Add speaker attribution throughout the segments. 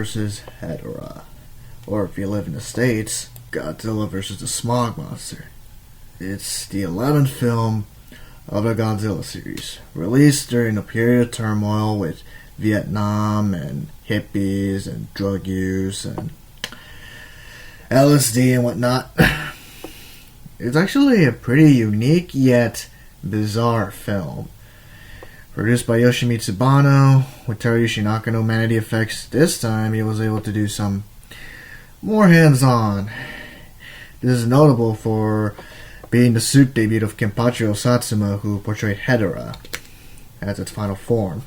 Speaker 1: vs. Hedorah. Or if you live in the States, Godzilla vs. the Smog Monster. It's the 11th film of the Godzilla series, released during a period of turmoil with Vietnam and hippies and drug use and LSD and whatnot. It's actually a pretty unique yet bizarre film. Produced by Yoshimitsu Banno, with Teruyuki Nakano managing effects. This time he was able to do some more hands-on. This is notable for being the suit debut of Kenpachi Satsuma, who portrayed Hedorah as its final form,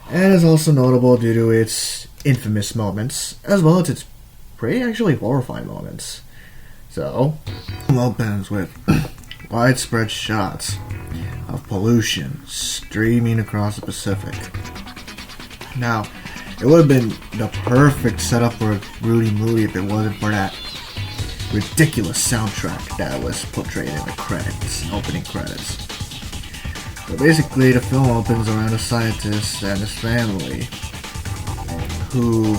Speaker 1: and is also notable due to its infamous moments, as well as its pretty actually horrifying moments. So, it opens with widespread shots of pollution streaming across the Pacific. Now, it would have been the perfect setup for a Rudy movie if it wasn't for that ridiculous soundtrack that was portrayed in the credits, opening credits. So basically, the film opens around a scientist and his family who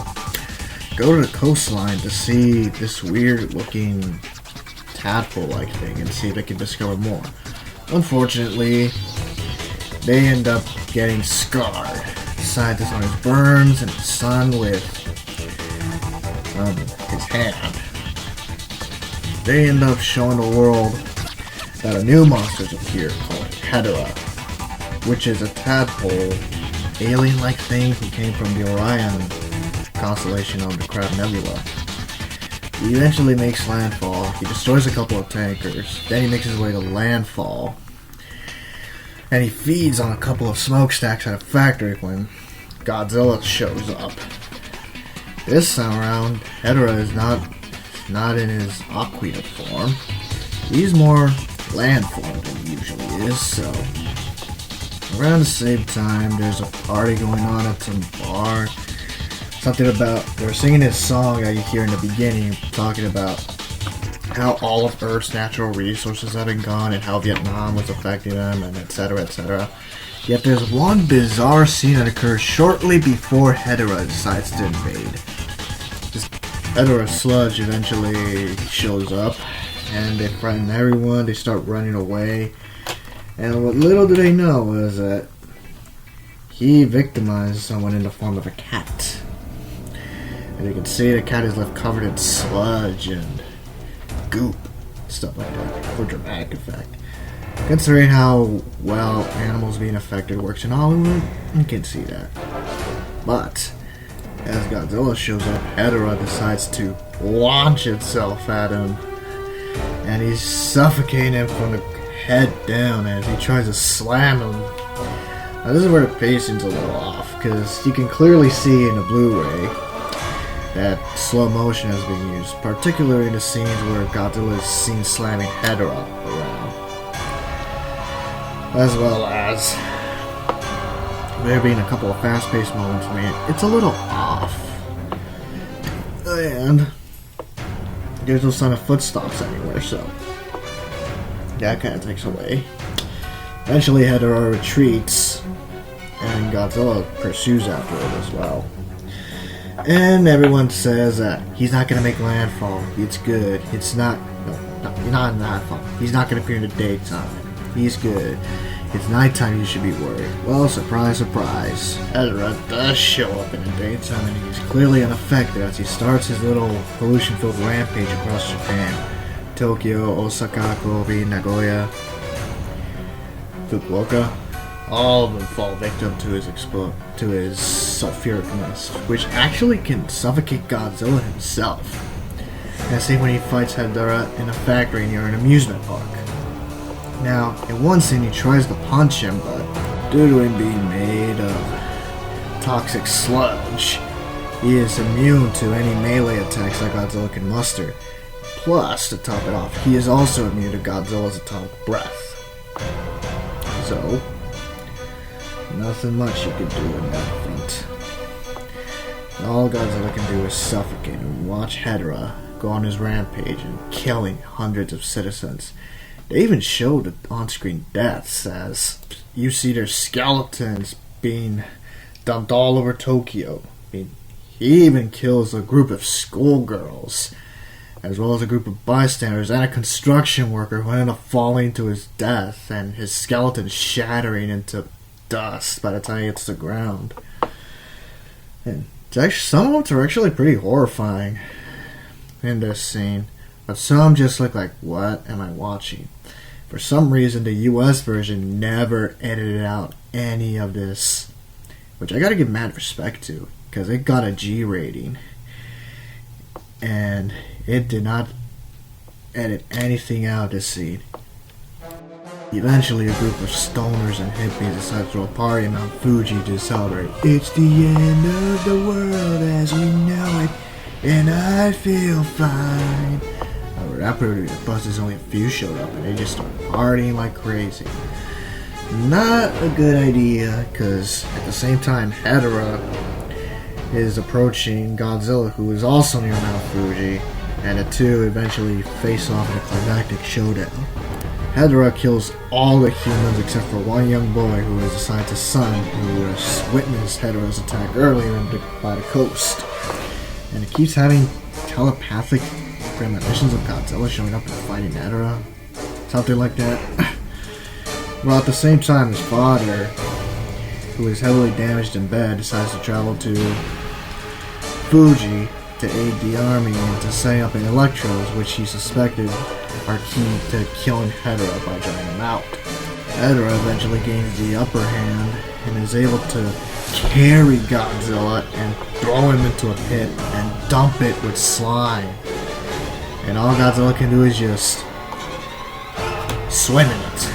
Speaker 1: go to the coastline to see this weird-looking tadpole-like thing and see if they can discover more. Unfortunately, they end up getting scarred. The scientist on his burns and his son with his hand. They end up showing the world that a new monster's appeared called Hedorah, which is a tadpole, alien-like thing who came from the Orion constellation of the Crab Nebula. He eventually makes landfall. He destroys a couple of tankers. Then he makes his way to landfall. And he feeds on a couple of smokestacks at a factory when Godzilla shows up. This time around, Hedorah is not in his aqueous form. He's more land form than he usually is, so around the same time there's a party going on at some bar. Something about, they're singing this song that you hear in the beginning, talking about how all of Earth's natural resources have been gone and how Vietnam was affecting them, and etc, etc. Yet there's one bizarre scene that occurs shortly before Hedorah decides to invade. This Hedorah sludge eventually shows up, and they frighten everyone, they start running away, and what little do they know is that he victimized someone in the form of a cat. And you can see the cat is left covered in sludge and goop, stuff like that, for dramatic effect. Considering how well animals being affected works in Hollywood, you can see that. But as Godzilla shows up, Hedorah decides to launch itself at him, and he's suffocating him from the head down as he tries to slam him. Now this is where the pacing's a little off, because you can clearly see in the Blu-ray that slow motion has been used, particularly in the scenes where Godzilla is seen slamming Hedorah around. As well as there being a couple of fast-paced moments, it's a little off. And there's no sign of footsteps anywhere, so that kind of takes away. Eventually Hedorah retreats, and Godzilla pursues after it as well. And everyone says that he's not going to make landfall. It's good. It's not. No, not landfall. He's not going to appear in the daytime. He's good. It's nighttime. You should be worried. Well, surprise, surprise. Hedorah does show up in the daytime, and he's clearly unaffected as he starts his little pollution-filled rampage across Japan. Tokyo, Osaka, Kobe, Nagoya, Fukuoka. All of them fall victim to his sulfuric mist, which actually can suffocate Godzilla himself. And same when he fights Hedorah in a factory near an amusement park. Now, in one scene he tries to punch him, but due to him being made of toxic sludge, he is immune to any melee attacks that Godzilla can muster. Plus, to top it off, he is also immune to Godzilla's atomic breath. So, nothing much you can do in that front. All Godzilla can do is suffocate and watch Hedorah go on his rampage and killing hundreds of citizens. They even show the on-screen deaths as you see their skeletons being dumped all over Tokyo. I mean, he even kills a group of schoolgirls, as well as a group of bystanders and a construction worker who ended up falling to his death and his skeleton shattering into dust by the time he hits the ground. And some of them are actually pretty horrifying in this scene, but some just look like, what am I watching? For some reason, the US version never edited out any of this, which I gotta give mad respect to, because it got a G rating, and it did not edit anything out of this scene. Eventually, a group of stoners and hippies decide to throw a party on Mount Fuji to celebrate. It's the end of the world as we know it, and I feel fine. However, after the buses, only a few showed up, and they just started partying like crazy. Not a good idea, because at the same time, Hedorah is approaching Godzilla, who is also near Mount Fuji, and the two eventually face off in a climactic showdown. Hedorah kills all the humans except for one young boy who is assigned to son, who has witnessed Hedorah's attack earlier by the coast. And it keeps having telepathic premonitions of Godzilla showing up and fighting Hedorah. Something like that. Well, at the same time, his father, who is heavily damaged in bed, decides to travel to Fuji to aid the army and to setting up an electrodes, which he suspected are key to killing Hedorah by drying him out. Hedorah eventually gains the upper hand and is able to carry Godzilla and throw him into a pit and dump it with slime. And all Godzilla can do is just swim in it,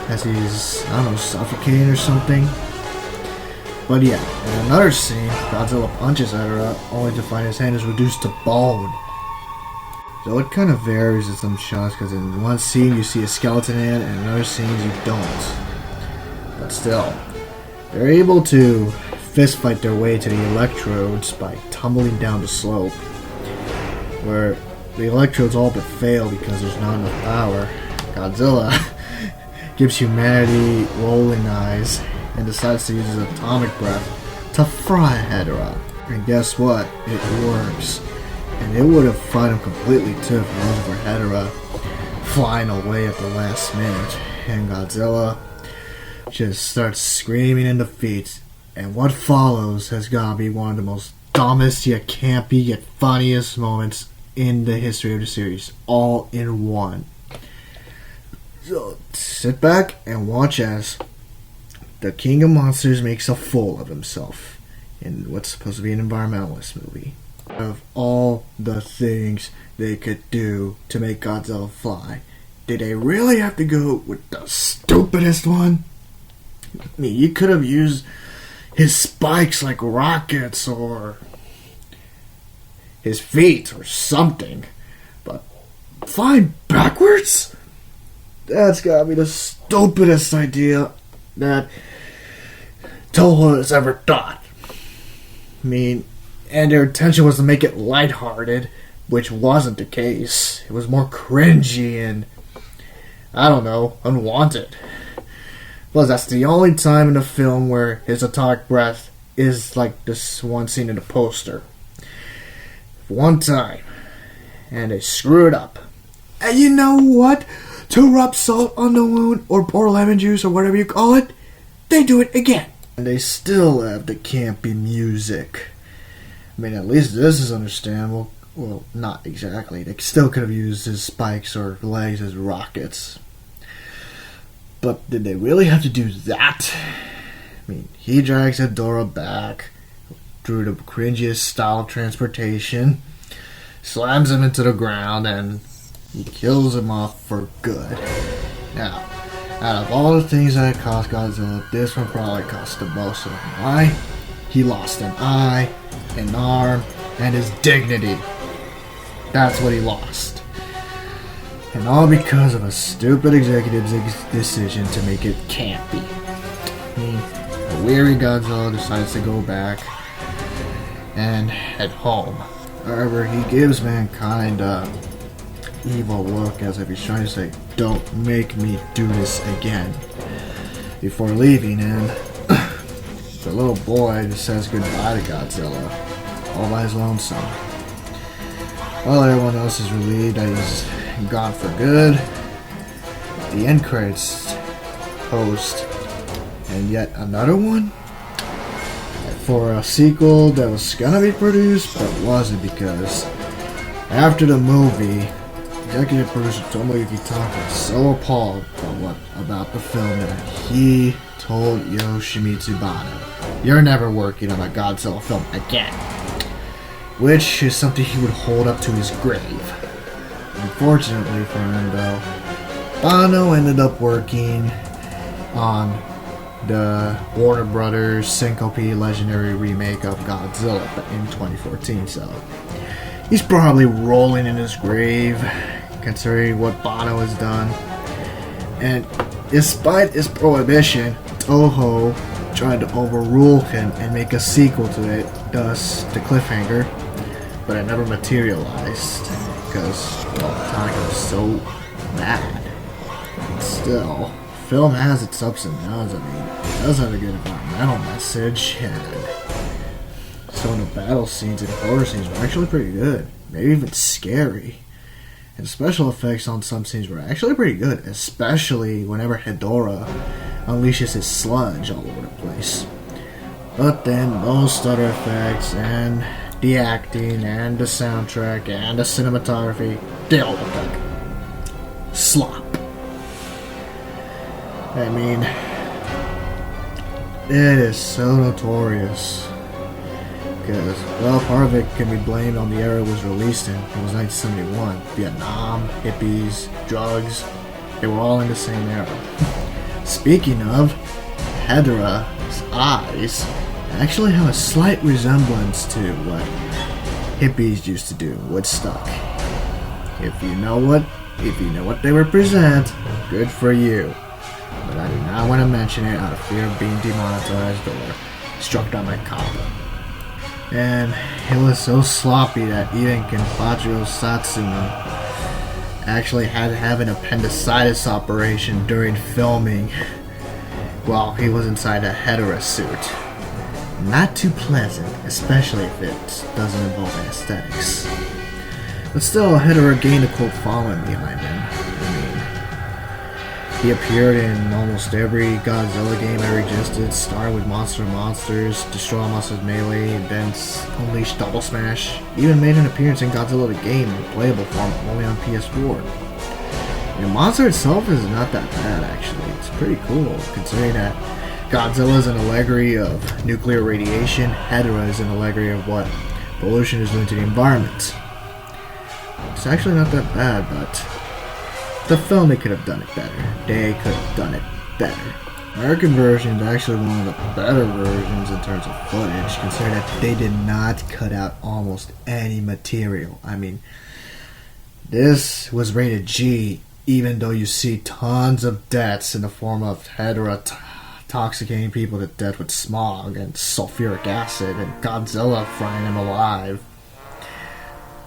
Speaker 1: as he's, I don't know, suffocating or something. But yeah, in another scene, Godzilla punches Hedorah only to find his hand is reduced to bone. So it kind of varies in some shots, because in one scene you see a skeleton hand and in other scenes you don't. But still, they're able to fist fight their way to the electrodes by tumbling down the slope, where the electrodes all but fail because there's not enough power. Godzilla gives humanity rolling eyes and decides to use his atomic breath to fry Hedorah. And guess what? It works. And it would have fried him completely too if it wasn't for Hedorah flying away at the last minute. And Godzilla just starts screaming in defeat. And what follows has got to be one of the most dumbest yet campy yet funniest moments in the history of the series, all in one. So sit back and watch as the King of Monsters makes a fool of himself in what's supposed to be an environmentalist movie. Of all the things they could do to make Godzilla fly, did they really have to go with the stupidest one? I mean, you could have used his spikes like rockets, or his feet or something, but flying backwards? That's gotta be the stupidest idea that Toho has ever thought. I mean, and their intention was to make it lighthearted, which wasn't the case. It was more cringy and, I don't know, unwanted. Plus, that's the only time in the film where his atomic breath is like this one scene in the poster. One time, and they screw it up. And you know what? To rub salt on the wound, or pour lemon juice, or whatever you call it, they do it again. And they still have the campy music. I mean, at least this is understandable. Well, not exactly. They still could have used his spikes or legs as rockets. But did they really have to do that? I mean, he drags Hedorah back through the cringiest style of transportation, slams him into the ground, and he kills him off for good. Now, out of all the things that cost Godzilla, this one probably cost the most of him. Why? He lost an eye, an arm, and his dignity. That's what he lost. And all because of a stupid executive's decision to make it campy. I mean, a weary Godzilla decides to go back and head home. However, he gives mankind a evil look as if he's trying to say, "Don't make me do this again," before leaving, and the little boy just says goodbye to Godzilla. all by his lonesome. While everyone else is relieved that he's gone for good, the end credits post, and yet another one for a sequel that was gonna be produced but wasn't, because after the movie, executive producer Tomoyuki Tanaka was so appalled about the film that he told Yoshimitsu Banno, "You're never working on a Godzilla film again," which is something he would hold up to his grave. Unfortunately for him, though, Banno ended up working on the Warner Brothers Syncope legendary remake of Godzilla in 2014, so he's probably rolling in his grave considering what Banno has done. And despite his prohibition, Toho tried to overrule him and make a sequel to it, thus the cliffhanger, but it never materialized because, well, Tanaka was so mad. But still, film has its ups and downs. I mean, it does have a good environmental message, and some of the battle scenes and horror scenes were actually pretty good, maybe even scary. And special effects on some scenes were actually pretty good, especially whenever Hedorah unleashes his sludge all over the place. But then most other effects and the acting and the soundtrack and the cinematography, they all look like slop. I mean, it is so notorious because, well, part of it can be blamed on the era it was released in. It was 1971. Vietnam, hippies, drugs, they were all in the same era. Speaking of, Hedorah's eyes actually have a slight resemblance to what hippies used to do in Woodstock. If you know what they represent, good for you. But I do not want to mention it out of fear of being demonetized or struck down by cop. And it was so sloppy that even Kenpachi Satsuma actually had to have an appendicitis operation during filming while he was inside a Hedorah suit. Not too pleasant, especially if it doesn't involve anesthetics. But still, Hedorah gained a cult following behind him. He appeared in almost every Godzilla game ever existed, starting with Monster Monsters, Destroy All Monsters Melee, and then Unleashed Double Smash. Even made an appearance in Godzilla the game in playable form only on PS4. The monster itself is not that bad, actually. It's pretty cool, considering that Godzilla is an allegory of nuclear radiation, Hedorah is an allegory of what pollution is doing to the environment. It's actually not that bad, but the film, they could have done it better. They could have done it better. American version is actually one of the better versions in terms of footage, considering that they did not cut out almost any material. I mean, this was rated G, even though you see tons of deaths in the form of Hedorah intoxicating people to death with smog and sulfuric acid, and Godzilla frying them alive.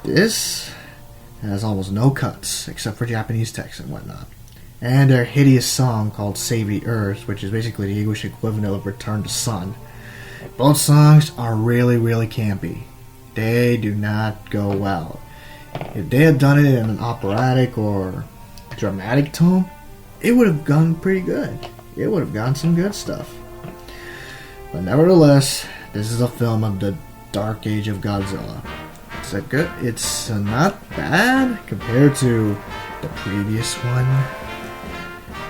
Speaker 1: This has almost no cuts, except for Japanese text and whatnot. And their hideous song called Save the Earth, which is basically the English equivalent of Return to Sun. Both songs are really, really campy. They do not go well. If they had done it in an operatic or dramatic tone, it would have gone pretty good. It would have gotten some good stuff. But nevertheless, this is a film of the Dark Age of Godzilla. It's not bad compared to the previous one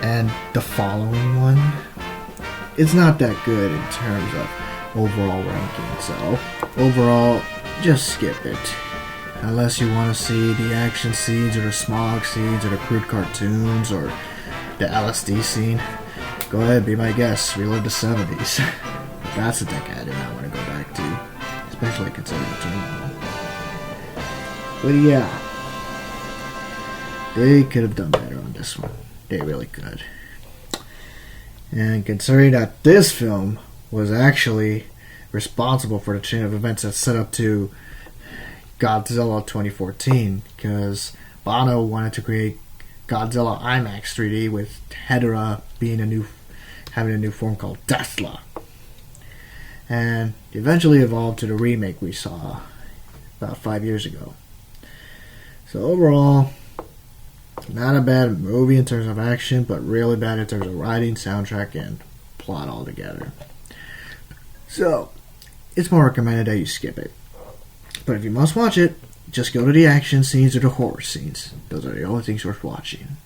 Speaker 1: and the following one. It's not that good in terms of overall ranking, so overall, just skip it. Unless you want to see the action scenes or the smog scenes or the crude cartoons or the LSD scene, go ahead, be my guest, relive the 70s. But that's a decade I do not want to go back to, especially considering the turmoil. But yeah, they could have done better on this one. They really could. And considering that this film was actually responsible for the chain of events that set up to Godzilla 2014, because Banno wanted to create Godzilla IMAX 3D with Hedorah being having a new form called Tesla. and eventually evolved to the remake we saw about 5 years ago. So overall, not a bad movie in terms of action, but really bad in terms of writing, soundtrack, and plot altogether. So, it's more recommended that you skip it. But if you must watch it, just go to the action scenes or the horror scenes. Those are the only things worth watching.